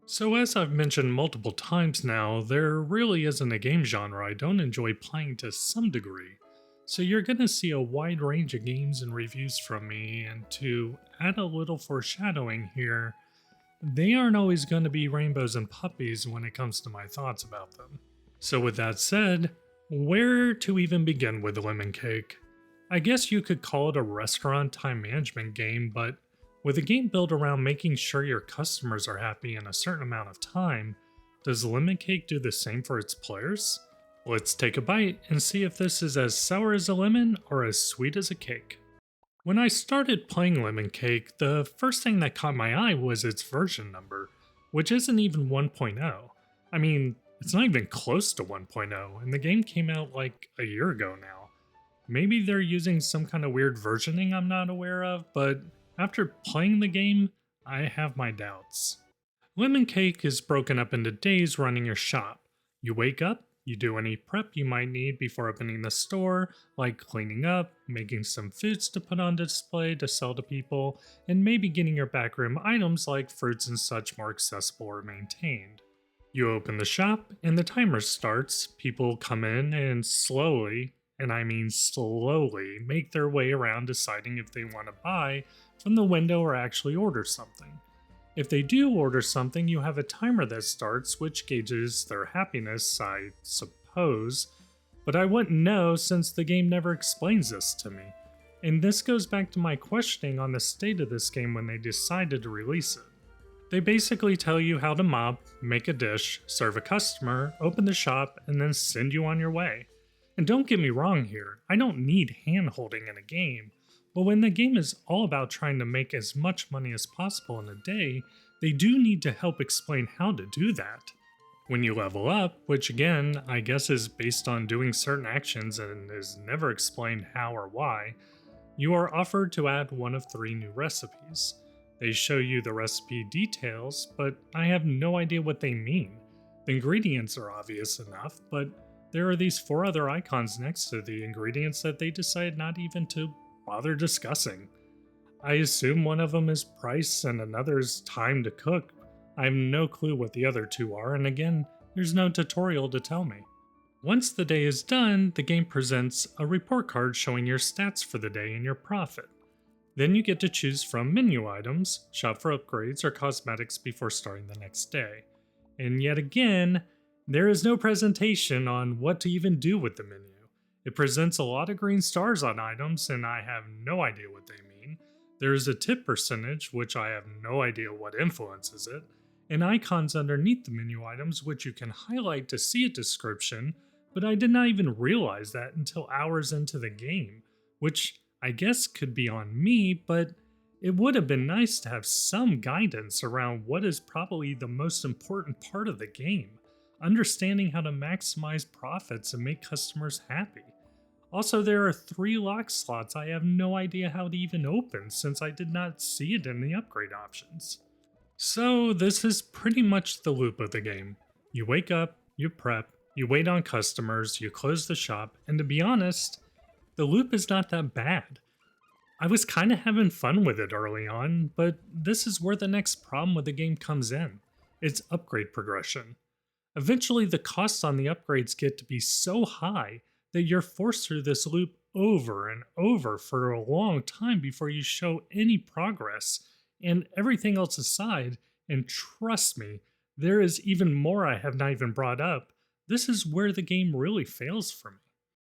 So, as I've mentioned multiple times now, there really isn't a game genre I don't enjoy playing to some degree. So, you're going to see a wide range of games and reviews from me, and to add a little foreshadowing here, they aren't always going to be rainbows and puppies when it comes to my thoughts about them. So, with that said, where to even begin with Lemon Cake? I guess you could call it a restaurant time management game, but with a game built around making sure your customers are happy in a certain amount of time, does Lemon Cake do the same for its players? Let's take a bite and see if this is as sour as a lemon or as sweet as a cake. When I started playing Lemon Cake, the first thing that caught my eye was its version number, which isn't even 1.0. I mean, it's not even close to 1.0, and the game came out like a year ago now. Maybe they're using some kind of weird versioning I'm not aware of, but after playing the game, I have my doubts. Lemon Cake is broken up into days running your shop. You wake up, you do any prep you might need before opening the store, like cleaning up, making some foods to put on display to sell to people, and maybe getting your backroom items like fruits and such more accessible or maintained. You open the shop, and the timer starts. People come in and slowly, and I mean slowly, make their way around deciding if they want to buy from the window or actually order something. If they do order something, you have a timer that starts, which gauges their happiness, I suppose, but I wouldn't know since the game never explains this to me. And this goes back to my questioning on the state of this game when they decided to release it. They basically tell you how to mop, make a dish, serve a customer, open the shop, and then send you on your way. And don't get me wrong here, I don't need hand holding in a game, but when the game is all about trying to make as much money as possible in a day, they do need to help explain how to do that. When you level up, which again, I guess is based on doing certain actions and is never explained how or why, you are offered to add one of 3 new recipes. They show you the recipe details, but I have no idea what they mean. The ingredients are obvious enough, but there are these 4 other icons next to the ingredients that they decide not even to bother discussing. I assume one of them is price and another is time to cook. I have no clue what the other 2 are, and again, there's no tutorial to tell me. Once the day is done, the game presents a report card showing your stats for the day and your profit. Then you get to choose from menu items, shop for upgrades or cosmetics before starting the next day. And yet again, there is no presentation on what to even do with the menu. It presents a lot of green stars on items, and I have no idea what they mean. There is a tip percentage, which I have no idea what influences it, and icons underneath the menu items, which you can highlight to see a description, but I did not even realize that until hours into the game, which I guess could be on me, but it would have been nice to have some guidance around what is probably the most important part of the game, understanding how to maximize profits and make customers happy. Also, there are 3 lock slots I have no idea how to even open since I did not see it in the upgrade options. So this is pretty much the loop of the game. You wake up, you prep, you wait on customers, you close the shop, and to be honest, the loop is not that bad. I was kinda having fun with it early on, but this is where the next problem with the game comes in. It's upgrade progression. Eventually, the costs on the upgrades get to be so high that you're forced through this loop over and over for a long time before you show any progress. And everything else aside, and trust me, there is even more I have not even brought up, this is where the game really fails for me.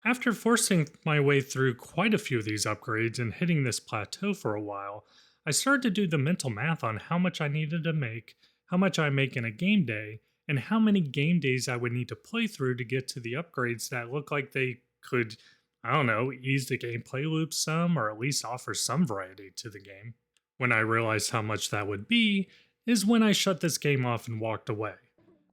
After forcing my way through quite a few of these upgrades and hitting this plateau for a while, I started to do the mental math on how much I needed to make, how much I make in a game day, and how many game days I would need to play through to get to the upgrades that look like they could, I don't know, ease the gameplay loop some or at least offer some variety to the game. When I realized how much that would be, is when I shut this game off and walked away.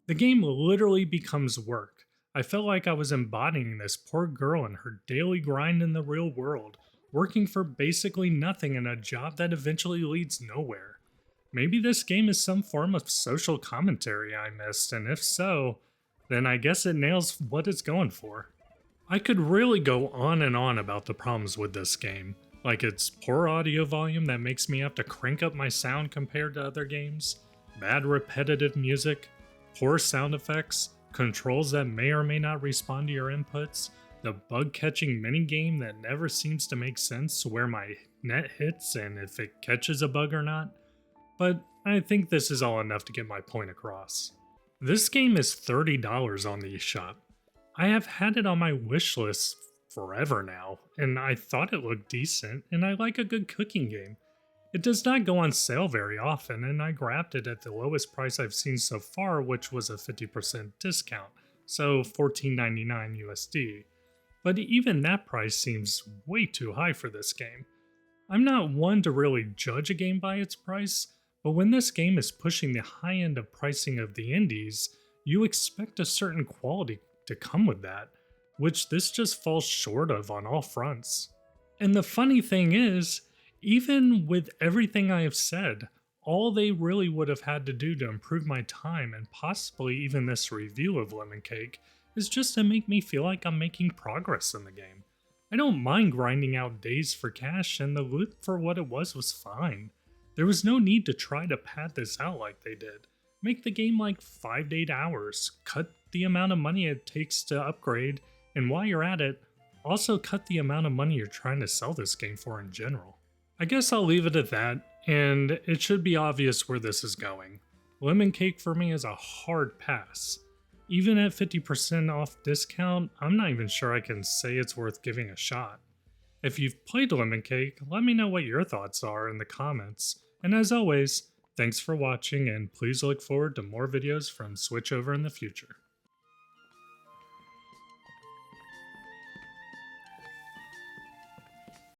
The game literally becomes work. I felt like I was embodying this poor girl in her daily grind in the real world, working for basically nothing in a job that eventually leads nowhere. Maybe this game is some form of social commentary I missed, and if so, then I guess it nails what it's going for. I could really go on and on about the problems with this game, like its poor audio volume that makes me have to crank up my sound compared to other games, bad repetitive music, poor sound effects, controls that may or may not respond to your inputs, the bug catching minigame that never seems to make sense where my net hits and if it catches a bug or not. But I think this is all enough to get my point across. This game is $30 on the eShop. I have had it on my wish list forever now, and I thought it looked decent, and I like a good cooking game. It does not go on sale very often, and I grabbed it at the lowest price I've seen so far, which was a 50% discount, so $14.99 USD. But even that price seems way too high for this game. I'm not one to really judge a game by its price, but when this game is pushing the high end of pricing of the indies, you expect a certain quality to come with that, which this just falls short of on all fronts. And the funny thing is, even with everything I have said, all they really would have had to do to improve my time and possibly even this review of Lemon Cake is just to make me feel like I'm making progress in the game. I don't mind grinding out days for cash, and the loot for what it was fine. There was no need to try to pad this out like they did. Make the game like 5 to 8 hours, cut the amount of money it takes to upgrade, and while you're at it, also cut the amount of money you're trying to sell this game for in general. I guess I'll leave it at that, and it should be obvious where this is going. Lemon Cake for me is a hard pass. Even at 50% off discount, I'm not even sure I can say it's worth giving a shot. If you've played Lemon Cake, let me know what your thoughts are in the comments. And as always, thanks for watching, and please look forward to more videos from SwitchOver in the future.